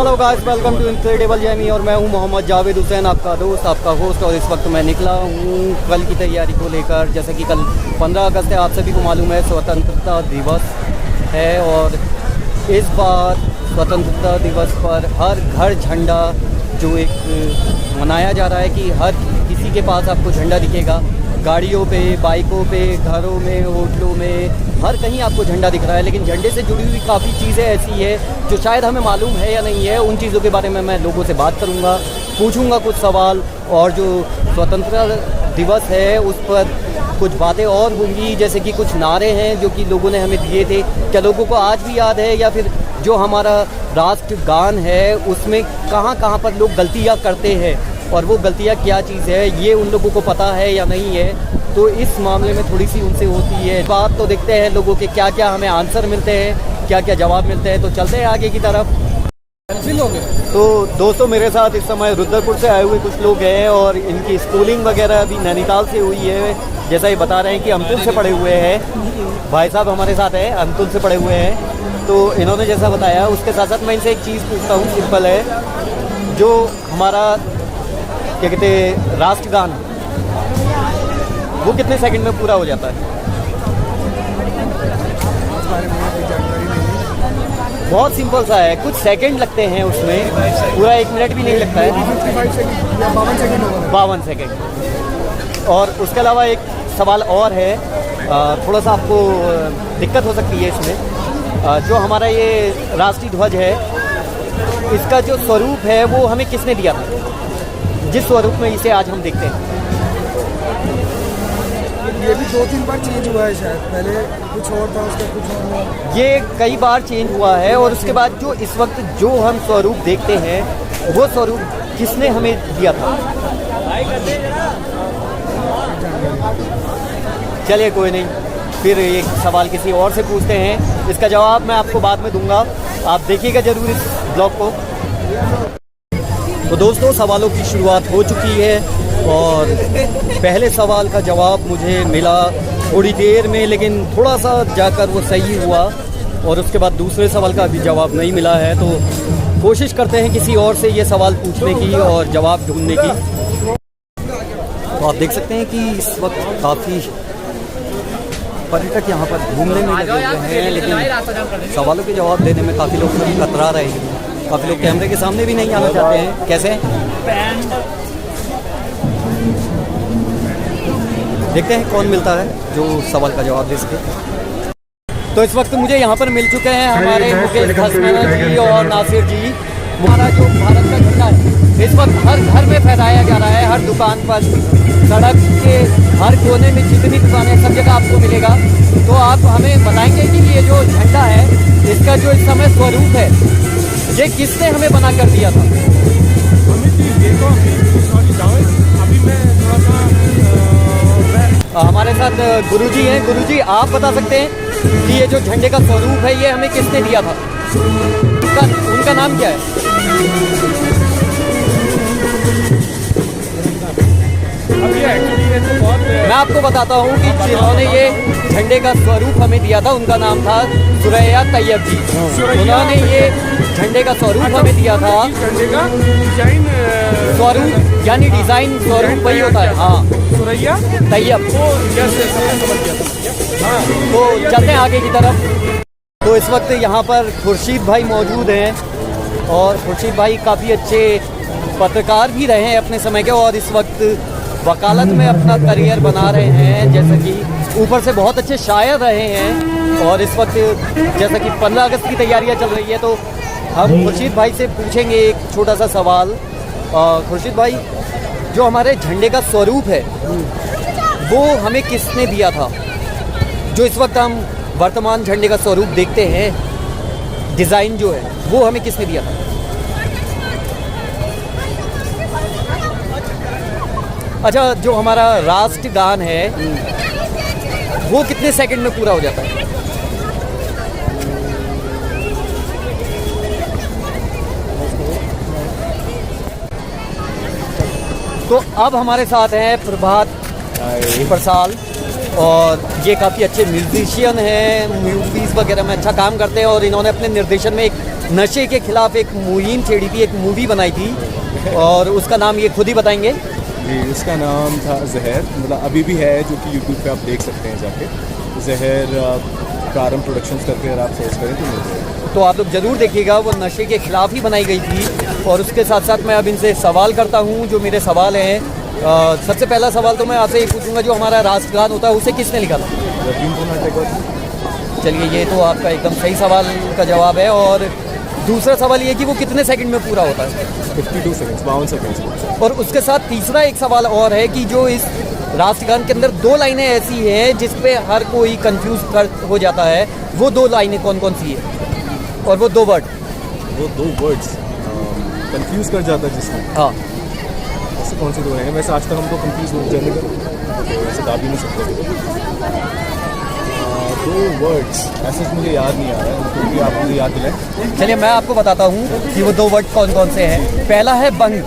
Hello guys, welcome to incredible journey और मैं हूं मोहम्मद जावेद हुसैन, आपका दोस्त, आपका होस्ट। और इस वक्त मैं निकला हूं कल की तैयारी को लेकर। जैसा कि कल 15 अगस्त है, आप सभी को मालूम है स्वतंत्रता दिवस है। और इस बार स्वतंत्रता दिवस पर हर घर झंडा जो एक मनाया जा रहा है कि हर किसी के पास आपको झंडा दिखेगा। गाड़ियों पे, बाइकों पे, घरों में, होटलों में, हर कहीं आपको झंडा दिख रहा है। लेकिन झंडे से जुड़ी हुई काफ़ी चीज़ें ऐसी है जो शायद हमें मालूम है या नहीं है। उन चीज़ों के बारे में मैं लोगों से बात करूंगा, पूछूंगा कुछ सवाल। और जो स्वतंत्रता दिवस है उस पर कुछ बातें और होंगी, जैसे कि कुछ नारे हैं जो कि लोगों ने हमें दिए थे, क्या लोगों को आज भी याद है, या फिर जो हमारा राष्ट्रगान है उसमें कहाँ कहाँ पर लोग गलतियाँ करते हैं और वो गलतियाँ क्या चीज़ है, ये उन लोगों को पता है या नहीं है। तो इस मामले में थोड़ी सी उनसे होती है बात। तो देखते हैं लोगों के क्या क्या हमें आंसर मिलते हैं, क्या क्या जवाब मिलते हैं। तो चलते हैं आगे की तरफ। तो दोस्तों, मेरे साथ इस समय रुद्रपुर से आए हुए कुछ लोग हैं और इनकी स्कूलिंग वगैरह अभी नैनीताल से हुई है। जैसा ये बता रहे हैं कि अमतुल से पढ़े हुए हैं। भाई साहब हमारे साथ हैं, अमतुल से पढ़े हुए हैं। तो इन्होंने जैसा बताया उसके साथ साथ मैं इनसे एक चीज़ पूछता हूँ, सिंपल है, जो हमारा क्या कहते हैं राष्ट्रगान, वो कितने सेकंड में पूरा हो जाता है? बहुत सिंपल सा है, कुछ सेकंड लगते हैं उसमें, पूरा 1 मिनट भी नहीं लगता है। 52 सेकंड। और उसके अलावा एक सवाल और है, थोड़ा सा आपको दिक्कत हो सकती है इसमें। जो हमारा ये राष्ट्रीय ध्वज है, इसका जो स्वरूप है वो हमें किसने दिया था, जिस स्वरूप में इसे आज हम देखते हैं? ये भी 2-3 बार चेंज हुआ है शायद, पहले कुछ और था, उसका कुछ और हुआ। ये कई बार चेंज हुआ है। और उसके बाद जो इस वक्त जो हम स्वरूप देखते हैं, वो स्वरूप किसने हमें दिया था? चलिए कोई नहीं, फिर एक सवाल किसी और से पूछते हैं, इसका जवाब मैं आपको बाद में दूंगा, आप देखिएगा जरूर इस ब्लॉग को। तो दोस्तों, सवालों की शुरुआत हो चुकी है और पहले सवाल का जवाब मुझे मिला थोड़ी देर में, लेकिन थोड़ा सा जाकर वो सही हुआ। और उसके बाद दूसरे सवाल का अभी जवाब नहीं मिला है। तो कोशिश करते हैं किसी और से ये सवाल पूछने की और जवाब ढूंढने की। तो आप देख सकते हैं कि इस वक्त काफ़ी पर्यटक यहाँ पर घूमने में लगे हुए हैं, लेकिन सवालों के जवाब देने में काफ़ी लोग कतरा रहे हैं। काफ़ी लोग कैमरे के सामने भी नहीं आना चाहते हैं। कैसे देखते हैं कौन मिलता है जो सवाल का जवाब दे सके। तो इस वक्त मुझे यहाँ पर मिल चुके हैं हमारे मुकेश खसमाना जी और नासिर जी। हमारा जो भारत का झंडा है इस वक्त हर घर में फहराया जा रहा है, हर दुकान पर, सड़क के हर कोने में, जितनी दुकानें, सब जगह आपको मिलेगा। तो आप हमें बताएंगे कि ये जो झंडा है, इसका जो इस समय स्वरूप है, ये किसने हमें बना कर दिया था? हमारे साथ गुरुजी हैं। गुरुजी, आप बता सकते हैं कि ये जो झंडे का स्वरूप है, ये हमें किसने दिया था? उनका नाम क्या है? मैं आपको बताता हूँ कि जिन्होंने ये झंडे का स्वरूप हमें दिया था, उनका नाम था सुरैया तैयब जी। उन्होंने ये झंडे का स्वरूप हमें दिया था। झंडे का डिजाइन, स्वरूप यानी डिजाइन, स्वरूप वही होता है। हाँ, सुरैया तैयब। तो चलते हैं आगे की तरफ। तो इस वक्त यहाँ पर खुर्शीद भाई मौजूद हैं और खुर्शीद भाई काफ़ी अच्छे पत्रकार भी रहे हैं अपने समय के, और इस वक्त वकालत में अपना करियर बना रहे हैं। जैसा कि ऊपर से बहुत अच्छे शायर रहे हैं। और इस वक्त जैसा कि 15 अगस्त की तैयारियां चल रही है, तो हम खुर्शीद भाई से पूछेंगे एक छोटा सा सवाल। खुर्शीद भाई, जो हमारे झंडे का स्वरूप है वो हमें किसने दिया था? जो इस वक्त हम वर्तमान झंडे का स्वरूप देखते हैं, डिज़ाइन जो है, वो हमें किसने दिया था? अच्छा, जो हमारा राष्ट्रगान है वो कितने सेकंड में पूरा हो जाता है? तो अब हमारे साथ हैं प्रभात परसाल, और ये काफ़ी अच्छे म्यूजिशियन हैं, मूवीज़ वगैरह में अच्छा काम करते हैं और इन्होंने अपने निर्देशन में एक नशे के खिलाफ एक मुहिम छेड़ी थी, एक मूवी बनाई थी और उसका नाम ये खुद ही बताएंगे। जी, उसका नाम था जहर, मतलब अभी भी है, जो कि यूट्यूब पे आप देख सकते हैं जाके। जहर प्रारंभ प्रोडक्शंस करके अगर आप सर्च करें तो मिल जाएगा। तो आप लोग ज़रूर देखिएगा, वो नशे के खिलाफ ही बनाई गई थी। और उसके साथ साथ मैं अब इनसे सवाल करता हूँ, जो मेरे सवाल हैं। सबसे पहला सवाल तो मैं आपसे ये पूछूंगा, जो हमारा राष्ट्रगान होता है उसे किसने लिखा था? रविंद्रनाथ टैगोर। चलिए, ये तो आपका एकदम सही सवाल का जवाब है। और दूसरा सवाल ये कि वो कितने सेकंड में पूरा होता है? 52 सेकंड्स, 52 सेकंड्स। और उसके साथ तीसरा एक सवाल और है कि जो इस राष्ट्रगान के अंदर 2 लाइनें ऐसी हैं जिस पे हर कोई कंफ्यूज हो जाता है, वो 2 लाइनें कौन कौन सी है? और वो 2 वर्ड। वो 2 वर्ड्स कंफ्यूज कर जाता है जिसमें। हाँ, ऐसे कौन से 2 हैं? वैसे आज तक हमको कंफ्यूज हो जाने का तो ऐसे गा भी नहीं सकते। 2 वर्ड्स ऐसे मुझे याद नहीं आ रहा है, क्योंकि आप मुझे याद दिलाएं। चलिए मैं आपको बताता हूँ कि वो 2 वर्ड कौन कौन से हैं। पहला है बंग।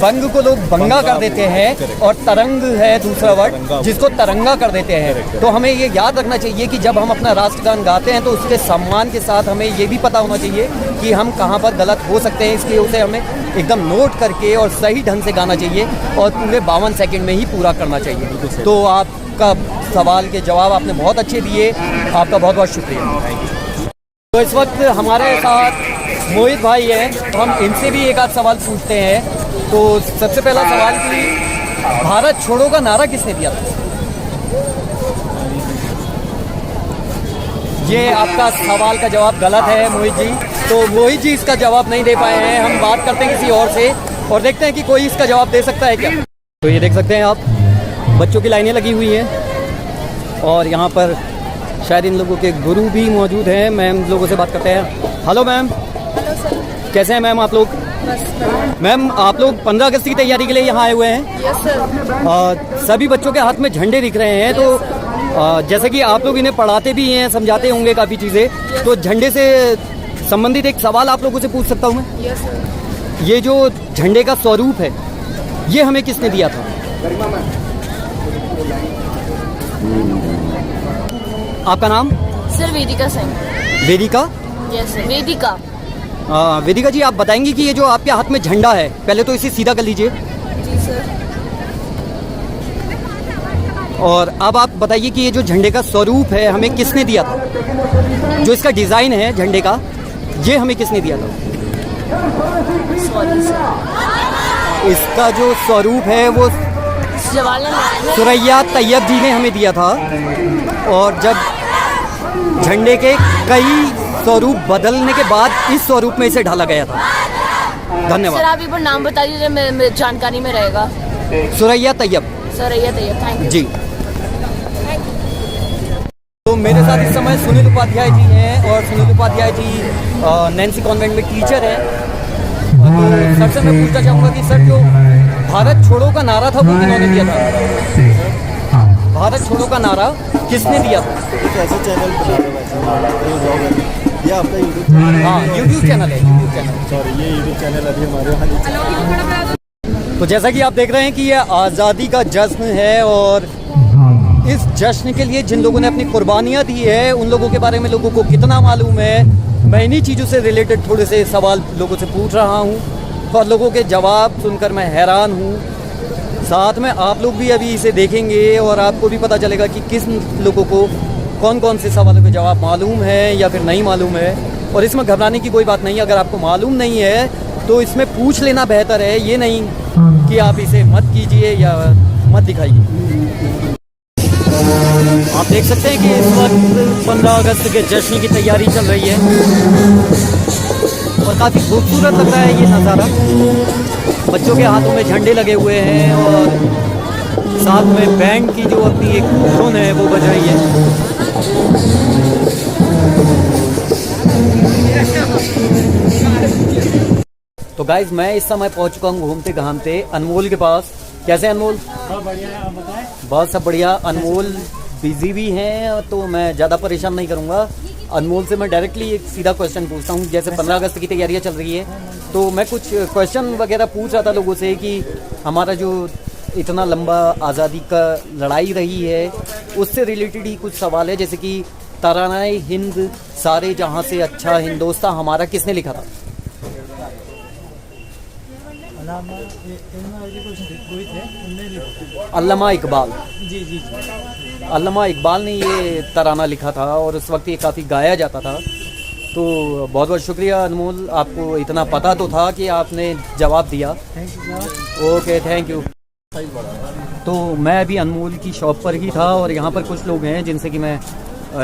बंग को लोग बंगा कर देते हैं। और तरंग है दूसरा वर्ड, जिसको तरंगा कर देते हैं। तो हमें ये याद रखना चाहिए कि जब हम अपना राष्ट्रगान गाते हैं तो उसके सम्मान के साथ हमें ये भी पता होना चाहिए कि हम कहाँ पर गलत हो सकते हैं। इसलिए उसे हमें एकदम नोट करके और सही ढंग से गाना चाहिए और पूरे 52 सेकंड में ही पूरा करना चाहिए। तो आपका सवाल के जवाब आपने बहुत अच्छे दिए, आपका बहुत बहुत शुक्रिया। तो इस वक्त हमारे साथ मोहित भाई हैं, तो हम इनसे भी एक आध सवाल पूछते हैं। तो सबसे पहला सवाल कि भारत छोड़ो का नारा किसने दिया था? ये आपका सवाल का जवाब गलत है मोहित जी। तो मोहित जी इसका जवाब नहीं दे पाए हैं। हम बात करते हैं किसी और से और देखते हैं कि कोई इसका जवाब दे सकता है क्या। तो ये देख सकते हैं आप, बच्चों की लाइनें लगी हुई हैं और यहाँ पर शायद इन लोगों के गुरु भी मौजूद हैं। मैम लोगों से बात करते हैं। Hello ma'am. Hello sir. कैसे हैं मैम आप लोग? मैम आप लोग 15 अगस्त की तैयारी के लिए यहाँ आए हुए हैं। Yes sir. सभी बच्चों के हाथ में झंडे दिख रहे हैं। तो जैसे कि आप लोग इन्हें पढ़ाते भी हैं, समझाते होंगे काफ़ी चीज़ें, तो झंडे से संबंधित एक सवाल आप लोगों से पूछ सकता हूँ मैं? Yes sir. ये जो झंडे का स्वरूप है, ये हमें किसने दिया था? आपका नाम? सर वेदिका सिंह। वेदिका? यस सर, वेदिका। वेदिका जी, आप बताएंगी कि ये जो आपके हाथ में झंडा है, पहले तो इसे सीधा कर लीजिए। जी सर। और अब आप बताइए कि ये जो झंडे का स्वरूप है हमें किसने दिया था? जो इसका डिज़ाइन है झंडे का, ये हमें किसने दिया था? Sorry sir. इसका जो स्वरूप है वो जवाहरलाल नेहरू। सुरैया तैयब जी ने हमें दिया था। और जब झंडे के कई स्वरूप बदलने के बाद इस स्वरूप में इसे ढाला गया था। सर धन्यवाद। आप एक बार नाम बता दीजिए, मेरे जानकारी में रहेगा। सुरैया तैयब सर ये तैयार, थैंक यू जी। तो मेरे साथ इस समय सुनील उपाध्याय जी हैं और सुनील उपाध्याय जी नैन्सी कॉन्वेंट में टीचर हैं। तो सर से मैं पूछना चाहूँगा कि सर जो भारत छोड़ो का नारा था वो किन्होंने दिया था? भारत छोड़ो का नारा किसने दिया था? एक ऐसा चैनल बना ये आपका यूट्यूब? हाँ, यूट्यूब चैनल है, यूट्यूब चैनल। सॉरी, ये यूट्यूब चैनल अभी हमारे यहाँ। तो जैसा कि आप देख रहे हैं कि ये आज़ादी का जश्न है और इस जश्न के लिए जिन लोगों ने अपनी कुर्बानियाँ दी है उन लोगों के बारे में लोगों को कितना मालूम है, मैं इन्हीं चीज़ों से रिलेटेड थोड़े से सवाल लोगों से पूछ रहा हूँ और लोगों के जवाब सुनकर मैं हैरान हूँ। साथ में आप लोग भी अभी इसे देखेंगे और आपको भी पता चलेगा कि किस लोगों को कौन कौन से सवालों के जवाब मालूम है या फिर नहीं मालूम है। और इसमें घबराने की कोई बात नहीं है। अगर आपको मालूम नहीं है तो इसमें पूछ लेना बेहतर है, ये नहीं कि आप इसे मत कीजिए या मत दिखाइए। आप देख सकते हैं कि इस वक्त 15 अगस्त के जश्न की तैयारी चल रही है और काफ़ी खूबसूरत लग रहा है ये नज़ारा। बच्चों के हाथों में झंडे लगे हुए हैं और साथ में बैंड की जो अपनी एक धुन है वो बज रही है। तो गाइज मैं इस समय पहुंच चुका हूँ घूमते घामते अनमोल के पास। कैसे अनमोल? बहुत बढ़िया है, आप बताएं। बहुत सब बढ़िया। अनमोल बिजी भी हैं तो मैं ज़्यादा परेशान नहीं करूँगा। अनमोल से मैं डायरेक्टली एक सीधा क्वेश्चन पूछता हूँ। जैसे 15 अगस्त की तैयारियाँ चल रही है तो मैं कुछ क्वेश्चन वगैरह पूछ रहा था लोगों से कि हमारा जो इतना लंबा आज़ादी का लड़ाई रही है उससे रिलेटेड ही कुछ सवाल है, जैसे कि तरानाए हिंद सारे जहाँ से अच्छा हिंदोस्तां हमारा किसने लिखा था? अल्लामा इकबाल। जी जी अल्लामा इकबाल ने ये तराना लिखा था और उस वक्त ये काफ़ी गाया जाता था। तो बहुत बहुत शुक्रिया अनमोल, आपको इतना पता तो था कि आपने जवाब दिया। Thank you. Okay, thank you. तो मैं अभी अनमोल की शॉप पर ही था और यहाँ पर कुछ लोग हैं जिनसे कि मैं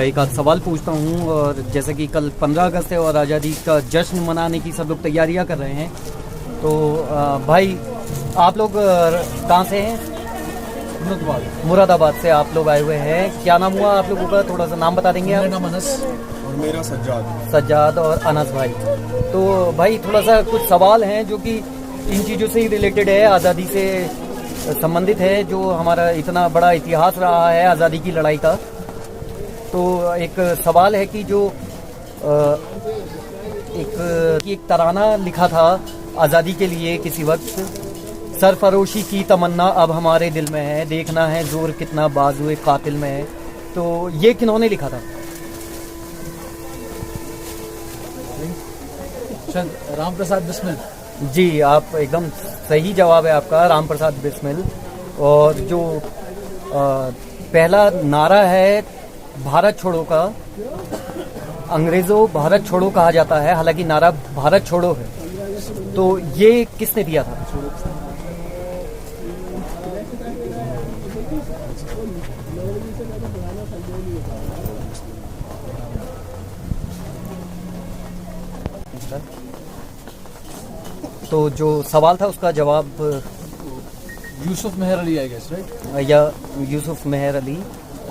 एक आध सवाल पूछता हूँ। और जैसे कि कल 15 अगस्त है और आज़ादी का जश्न मनाने की सब लोग तैयारियाँ कर रहे हैं। तो भाई आप लोग कहाँ से हैं? मुरादाबाद से आप लोग आए हुए हैं। क्या नाम हुआ आप लोगों का? थोड़ा सा नाम बता देंगे आप? मेरा नाम अनस और मेरा सज्जाद। सज्जाद और अनस भाई। तो भाई थोड़ा सा कुछ सवाल हैं जो कि इन चीज़ों से ही रिलेटेड है, आज़ादी से संबंधित है, जो हमारा इतना बड़ा इतिहास रहा है आज़ादी की लड़ाई का। तो एक सवाल है कि जो एक तराना लिखा था आज़ादी के लिए किसी वक्त, सरफरोशी की तमन्ना अब हमारे दिल में है, देखना है जोर कितना बाजुए कातिल में है। तो ये किन्होंने लिखा था? राम प्रसाद बिस्मिल। जी, आप एकदम सही जवाब है आपका, राम प्रसाद बिस्मिल। और जो पहला नारा है भारत छोड़ो का, अंग्रेज़ों भारत छोड़ो कहा जाता है, हालांकि नारा भारत छोड़ो है। तो ये किसने दिया था? तो जो सवाल था उसका जवाब यूसुफ मेहर अली आई गेस, राइट? या यूसुफ मेहर अली।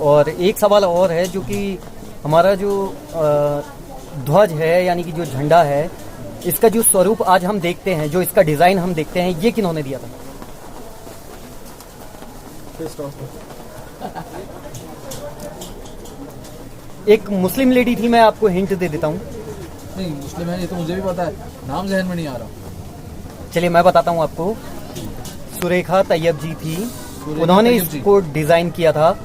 और एक सवाल और है जो कि हमारा जो ध्वज है, यानी कि जो झंडा है, इसका जो स्वरूप आज हम देखते हैं, जो इसका डिज़ाइन हम देखते हैं, ये किन्होंने दिया था? एक मुस्लिम लेडी थी, मैं आपको हिंट दे देता हूँ। नहीं, मुस्लिम है ये तो मुझे भी पता है, नाम जहन में नहीं आ रहा। चलिए मैं बताता हूँ आपको। सुरेखा तैयब जी थी, उन्होंने इसको डिज़ाइन किया था।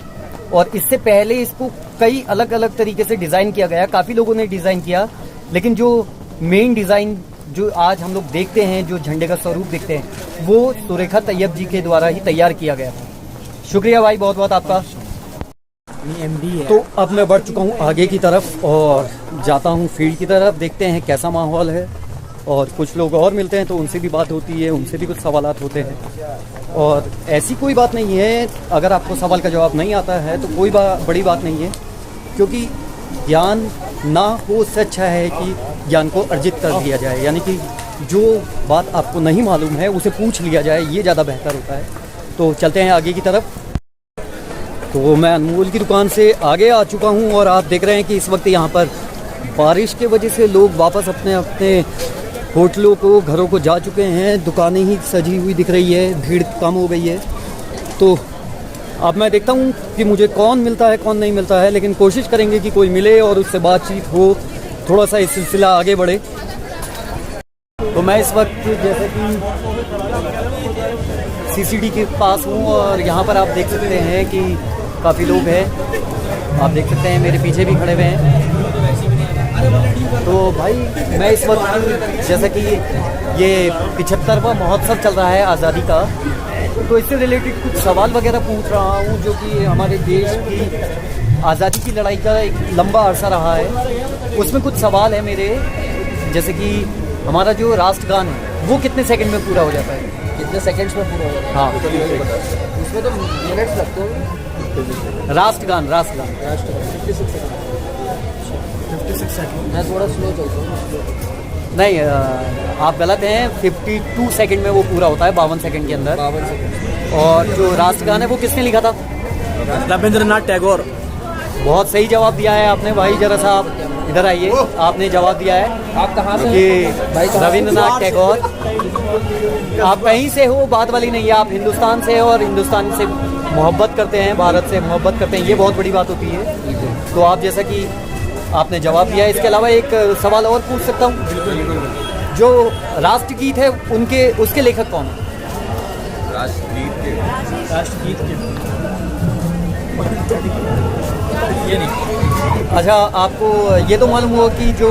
और इससे पहले इसको कई अलग अलग तरीके से डिज़ाइन किया गया, काफ़ी लोगों ने डिज़ाइन किया, लेकिन जो मेन डिज़ाइन जो आज हम लोग देखते हैं, जो झंडे का स्वरूप देखते हैं, वो सुरेखा तैयब जी के द्वारा ही तैयार किया गया था। शुक्रिया भाई, बहुत बहुत आपका। तो अब मैं बढ़ चुका हूँ आगे की तरफ और जाता हूँ फील्ड की तरफ, देखते हैं कैसा माहौल है। और कुछ लोग और मिलते हैं तो उनसे भी बात होती है, उनसे भी कुछ सवालात होते हैं। और ऐसी कोई बात नहीं है, अगर आपको सवाल का जवाब नहीं आता है तो कोई बड़ी बात नहीं है, क्योंकि ज्ञान ना हो से अच्छा है कि ज्ञान को अर्जित कर लिया जाए, यानी कि जो बात आपको नहीं मालूम है उसे पूछ लिया जाए, ये ज़्यादा बेहतर होता है। तो चलते हैं आगे की तरफ। तो मैं अनमोल की दुकान से आगे आ चुका हूँ और आप देख रहे हैं कि इस वक्त यहाँ पर बारिश के वजह से लोग वापस अपने अपने होटलों को, घरों को जा चुके हैं। दुकानें ही सजी हुई दिख रही है, भीड़ कम हो गई है। तो अब मैं देखता हूँ कि मुझे कौन मिलता है कौन नहीं मिलता है, लेकिन कोशिश करेंगे कि कोई मिले और उससे बातचीत हो, थोड़ा सा ये सिलसिला आगे बढ़े। तो मैं इस वक्त जैसे कि सीसीडी के पास हूँ और यहाँ पर आप देख सकते हैं कि काफ़ी लोग हैं, आप देख सकते हैं मेरे पीछे भी खड़े हुए हैं। तो भाई मैं इस वक्त जैसे कि ये 75वां महोत्सव चल रहा है आज़ादी का, तो इससे रिलेटेड कुछ सवाल वगैरह पूछ रहा हूँ, जो कि हमारे देश की आज़ादी की लड़ाई का एक लंबा अरसा रहा है। उसमें कुछ सवाल है मेरे, जैसे कि हमारा जो राष्ट्रगान है वो कितने सेकंड में पूरा हो जाता है? कितने सेकंड्स में पूरा हो जाता है? हाँ, उसमें तो मिनट्स लगते हैं। राष्ट्रगान 56 सेकंड। मैं थोड़ा स्लो चलता हूँ। नहीं, आप गलत हैं। 52 सेकंड में वो पूरा होता है, 52 सेकंड के अंदर। 52 सेकंड। और जो राष्ट्रगान है वो किसने लिखा था? रविंद्रनाथ टैगोर। बहुत सही जवाब दिया है आपने भाई। जरा सा आप इधर आइए, आपने जवाब दिया है। आप कहाँ से? ये रविंद्रनाथ टैगोर। आप कहीं से हो, बात वाली नहीं है, आप हिंदुस्तान से और हिंदुस्तान से मोहब्बत करते हैं, भारत से मोहब्बत करते हैं, ये बहुत बड़ी बात होती है। तो आप जैसा कि आपने जवाब दिया है, इसके अलावा एक सवाल और पूछ सकता हूँ? जो राष्ट्रगीत है उसके लेखक कौन है? राष्ट्रगीत के ये नहीं। अच्छा, आपको ये तो मालूम हुआ कि जो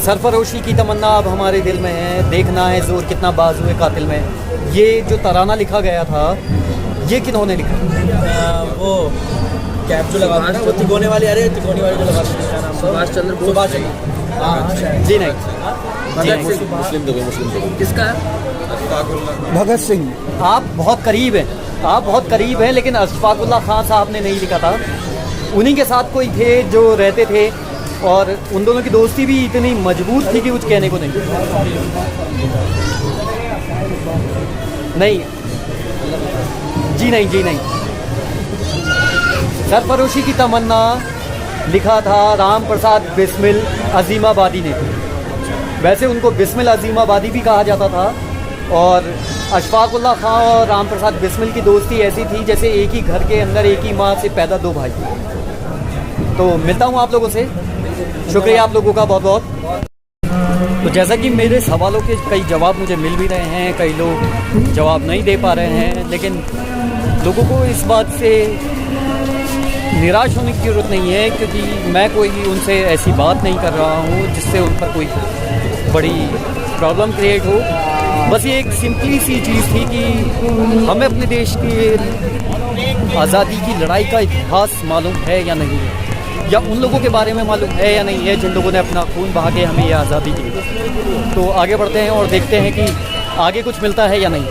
सरफरोशी की तमन्ना अब हमारे दिल में है, देखना है जोर कितना बाज हुए कातिल में, ये जो तराना लिखा गया था, ये किन्होंने लिखा? वो कैप जो लगा ना, वो तिकोने वाली, अरे तिकोने वाली जो लगा, सुभाष चंद्र बोस। सुभाष चंद्र, हाँ जी नहीं, भगत सिंह। मुस्लिम किसका? भगत सिंह। आप बहुत करीब हैं, आप बहुत करीब हैं, लेकिन अशफाकुल्लाह खान साहब ने नहीं लिखा था। उन्हीं के साथ कोई थे जो रहते थे, और उन दोनों की दोस्ती भी इतनी मजबूत थी कि कुछ कहने को नहीं। नहीं जी नहीं, जी नहीं। सरफरोशी की तमन्ना लिखा था राम प्रसाद बिस्मिल अजीमाबादी ने। वैसे उनको बिस्मिल अजीमाबादी भी कहा जाता था, और अशफाकुल्लाह खां और राम प्रसाद बिस्मिल की दोस्ती ऐसी थी जैसे एक ही घर के अंदर एक ही माँ से पैदा दो भाई। तो मिलता हूँ आप लोगों से, शुक्रिया आप लोगों का बहुत बहुत। तो जैसा कि मेरे सवालों के कई जवाब मुझे मिल भी रहे हैं, कई लोग जवाब नहीं दे पा रहे हैं, लेकिन लोगों को इस बात से निराश होने की ज़रूरत नहीं है, क्योंकि मैं कोई उनसे ऐसी बात नहीं कर रहा हूँ जिससे उन पर कोई बड़ी प्रॉब्लम क्रिएट हो। बस ये एक सिंपली सी चीज़ थी कि हमें अपने देश की आज़ादी की लड़ाई का इतिहास मालूम है या नहीं है, या उन लोगों के बारे में मालूम है या नहीं है जिन लोगों ने अपना खून बहा के हमें ये आज़ादी दी। तो आगे बढ़ते हैं और देखते हैं कि आगे कुछ मिलता है या नहीं।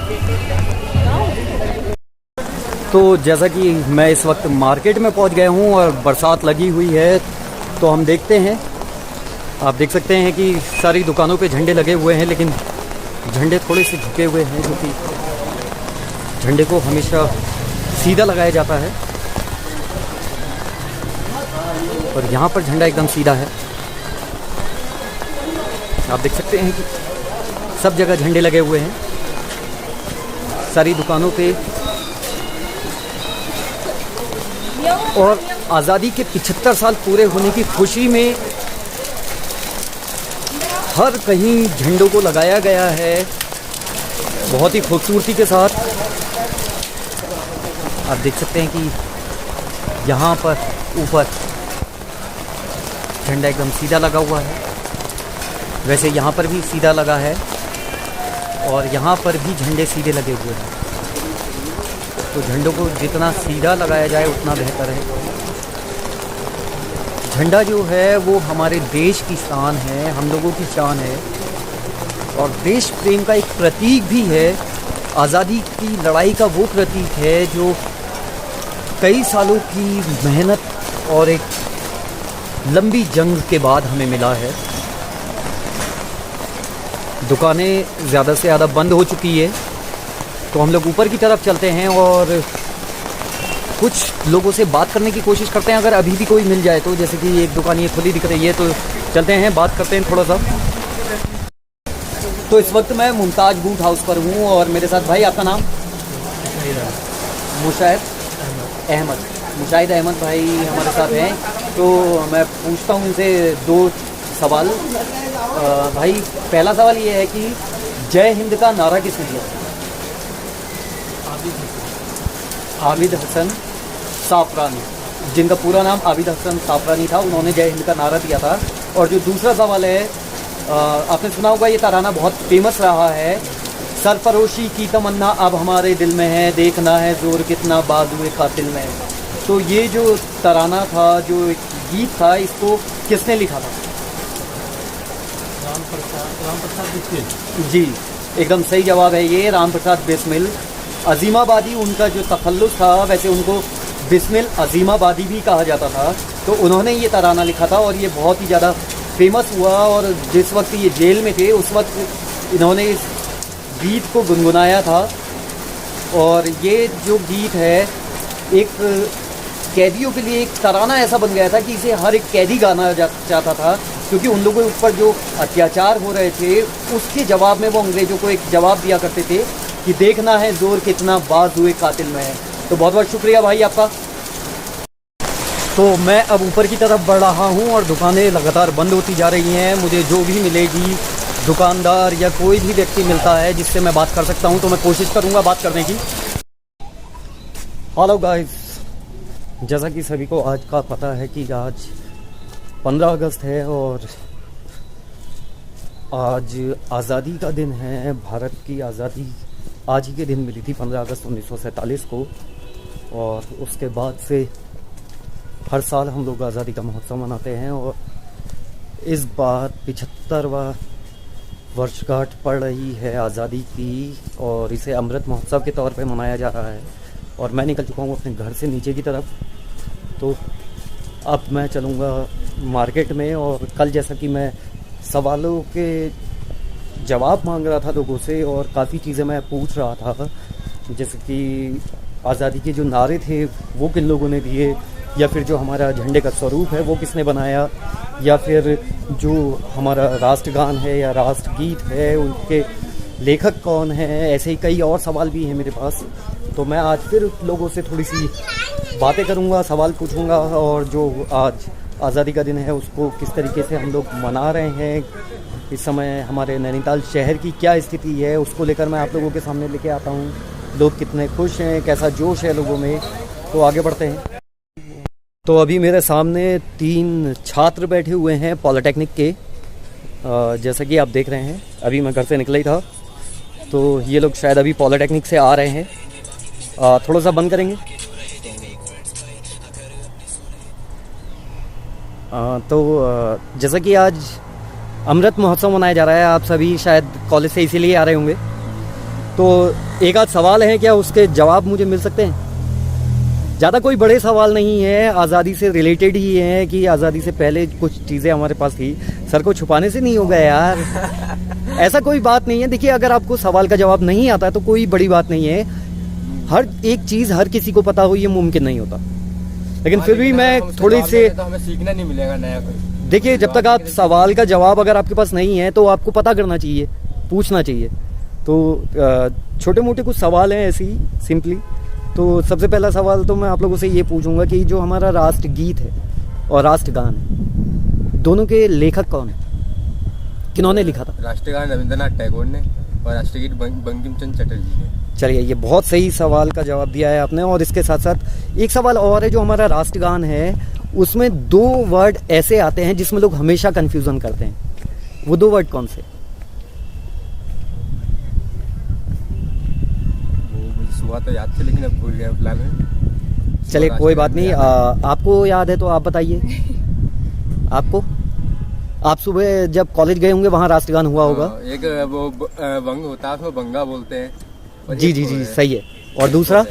तो जैसा कि मैं इस वक्त मार्केट में पहुंच गया हूं और बरसात लगी हुई है, तो हम देखते हैं। आप देख सकते हैं कि सारी दुकानों पे झंडे लगे हुए हैं, लेकिन झंडे थोड़े से झुके हुए हैं, जो कि झंडे को हमेशा सीधा लगाया जाता है, और यहाँ पर झंडा एकदम सीधा है। आप देख सकते हैं कि सब जगह झंडे लगे हुए हैं सारी दुकानों पे, और आज़ादी के 75 साल पूरे होने की खुशी में हर कहीं झंडों को लगाया गया है बहुत ही खूबसूरती के साथ। आप देख सकते हैं कि यहाँ पर ऊपर झंडा एकदम सीधा लगा हुआ है, वैसे यहाँ पर भी सीधा लगा है, और यहाँ पर भी झंडे सीधे लगे हुए हैं। तो झंडों को जितना सीधा लगाया जाए उतना बेहतर है। झंडा जो है वो हमारे देश की शान है, हम लोगों की शान है, और देश प्रेम का एक प्रतीक भी है। आज़ादी की लड़ाई का वो प्रतीक है जो कई सालों की मेहनत और एक लंबी जंग के बाद हमें मिला है। दुकानें ज़्यादा से ज़्यादा बंद हो चुकी है, तो हम लोग ऊपर की तरफ चलते हैं और कुछ लोगों से बात करने की कोशिश करते हैं, अगर अभी भी कोई मिल जाए तो। जैसे कि एक दुकान ये खुली दिख रही है, तो चलते हैं, बात करते हैं थोड़ा सा। तो इस वक्त मैं मुमताज़ बूट हाउस पर हूँ, और मेरे साथ भाई, आपका नाम? मुशाहिद अहमद। मुशाहिद अहमद भाई हमारे साथ हैं। तो मैं पूछता हूँ उनसे दो सवाल। भाई, पहला सवाल ये है कि जय हिंद का नारा किसने दिया? आबिद हसन साफरानी, जिनका पूरा नाम आबिद हसन साफरानी था, उन्होंने जय हिंद का नारा दिया था। और जो दूसरा सवाल है, आपने सुना होगा ये तराना बहुत फेमस रहा है, सरफरोशी की तमन्ना अब हमारे दिल में है, देखना है जोर कितना बाजुए कातिल में। तो ये जो तराना था, जो एक गीत था, इसको किसने लिखा था? राम प्रसाद बिस्मिल। जी, एकदम सही जवाब है ये, राम प्रसाद बिस्मिल। अजीमाबादी उनका जो तखल्लुस था, वैसे उनको बिस्मिल अजीमाबादी भी कहा जाता था। तो उन्होंने ये तराना लिखा था और ये बहुत ही ज़्यादा फेमस हुआ, और जिस वक्त ये जेल में थे उस वक्त इन्होंने इस गीत को गुनगुनाया था। और ये जो गीत है, एक कैदियों के लिए एक तराना ऐसा बन गया था कि इसे हर एक कैदी गाना चाहता था, क्योंकि उन लोगों के ऊपर जो अत्याचार हो रहे थे उसके जवाब में वो अंग्रेज़ों को एक जवाब दिया करते थे कि देखना है जोर कितना बाजुए कातिल में है। तो बहुत बहुत शुक्रिया भाई आपका। तो मैं अब ऊपर की तरफ बढ़ रहा हूँ और दुकानें लगातार बंद होती जा रही हैं। मुझे जो भी मिलेगी, दुकानदार या कोई भी व्यक्ति मिलता है जिससे मैं बात कर सकता हूँ, तो मैं कोशिश करूँगा बात करने की। हेलो गाइस, जैसा कि सभी को आज का पता है कि आज 15 अगस्त है और आज आज़ादी का दिन है। भारत की आज़ादी आज ही के दिन मिली थी 15 अगस्त 1947 को, और उसके बाद से हर साल हम लोग आज़ादी का महोत्सव मनाते हैं। और इस बार 75वां वर्षगांठ पड़ रही है आज़ादी की, और इसे अमृत महोत्सव के तौर पे मनाया जा रहा है। और मैं निकल चुका हूँ अपने घर से नीचे की तरफ, तो अब मैं चलूँगा मार्केट में। और कल जैसा कि मैं सवालों के जवाब मांग रहा था लोगों से, और काफ़ी चीज़ें मैं पूछ रहा था, जैसे कि आज़ादी के जो नारे थे वो किन लोगों ने दिए, या फिर जो हमारा झंडे का स्वरूप है वो किसने बनाया, या फिर जो हमारा राष्ट्रगान है या राष्ट्रगीत है उनके लेखक कौन है। ऐसे ही कई और सवाल भी हैं मेरे पास। तो मैं आज फिर लोगों से थोड़ी सी बातें करूंगा, सवाल पूछूंगा, और जो आज आज़ादी का दिन है उसको किस तरीके से हम लोग मना रहे हैं, इस समय हमारे नैनीताल शहर की क्या स्थिति है, उसको लेकर मैं आप लोगों के सामने लेके आता हूँ। लोग कितने खुश हैं, कैसा जोश है लोगों में। तो आगे बढ़ते हैं। तो अभी मेरे सामने 3 छात्र बैठे हुए हैं पॉलिटेक्निक के, जैसा कि आप देख रहे हैं। अभी मैं घर से निकला ही था, तो ये लोग शायद अभी पॉलिटेक्निक से आ रहे हैं। थोड़ा सा बंद करेंगे। तो जैसा कि आज अमृत महोत्सव मनाया जा रहा है, आप सभी शायद कॉलेज से इसीलिए आ रहे होंगे, तो एक आध सवाल है, क्या उसके जवाब मुझे मिल सकते हैं? ज़्यादा कोई बड़े सवाल नहीं है, आज़ादी से रिलेटेड ही है कि आज़ादी से पहले कुछ चीज़ें हमारे पास थी। सर को छुपाने से नहीं होगा यार, ऐसा कोई बात नहीं है। देखिए, अगर आपको सवाल का जवाब नहीं आता है तो कोई बड़ी बात नहीं है। हर एक चीज़ हर किसी को पता हो ये मुमकिन नहीं होता, लेकिन फिर भी मैं थोड़ी से हमें सीखना नहीं मिलेगा नया कोई। देखिए, जब तक आप सवाल का जवाब अगर आपके पास नहीं है तो आपको पता करना चाहिए, पूछना चाहिए। तो छोटे मोटे कुछ सवाल हैं ऐसे ही सिंपली। तो सबसे पहला सवाल तो मैं आप लोगों से ये पूछूंगा कि जो हमारा राष्ट्रगीत है और राष्ट्रगान है, दोनों के लेखक कौन है, किन्होंने लिखा था? राष्ट्रगान रविंद्रनाथ टैगोर ने और राष्ट्रगीत बंकिम चंद्र चटर्जी ने। चलिए, ये बहुत सही सवाल का जवाब दिया है आपने। और इसके साथ साथ एक सवाल और है, जो हमारा राष्ट्रगान है उसमें 2 वर्ड ऐसे आते हैं जिसमें लोग हमेशा कन्फ्यूज़न करते हैं। वो 2 वर्ड कौन से? हुआ तो याद थे, लेकिन अब भूल गया फिलहाल में। चलिए, कोई बात नहीं। आपको याद है तो आप बताइए। आपको, आप सुबह जब कॉलेज गए होंगे वहाँ राष्ट्रगान हुआ होगा। एक वो बंग होता है, उसमें बंगा बोलते हैं। जी जी जी, सही है। और दूसरा?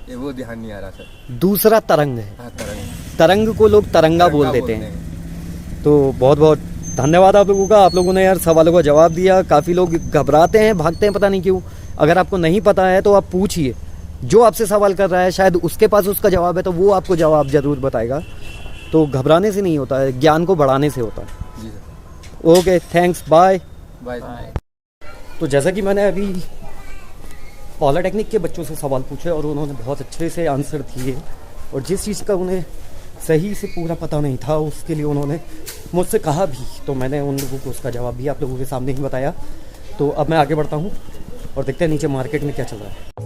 ये वो ध्यान नहीं आ रहा सर। दूसरा तरंग है। हाँ, तरंग। तरंग को लोग तरंगा बोल देते हैं। तो बहुत बहुत धन्यवाद आप लोगों का। आप लोगों ने यार सवालों का जवाब दिया। काफ़ी लोग घबराते हैं, भागते हैं, पता नहीं क्यों। अगर आपको नहीं पता है तो आप पूछिए, जो आपसे सवाल कर रहा है शायद उसके पास उसका जवाब है, तो वो आपको जवाब ज़रूर बताएगा। तो घबराने से नहीं होता है, ज्ञान को बढ़ाने से होता है। जी sir. Okay, thanks, bye bye. तो जैसा कि मैंने अभी पॉलिटेक्निक के बच्चों से सवाल पूछे और उन्होंने बहुत अच्छे से आंसर दिए, और जिस चीज़ का उन्हें सही से पूरा पता नहीं था उसके लिए उन्होंने मुझसे कहा भी, तो मैंने उन लोगों को उसका जवाब भी आप लोगों के सामने ही बताया। तो अब मैं आगे बढ़ता हूँ और देखते हैं नीचे मार्केट में क्या चल रहा है।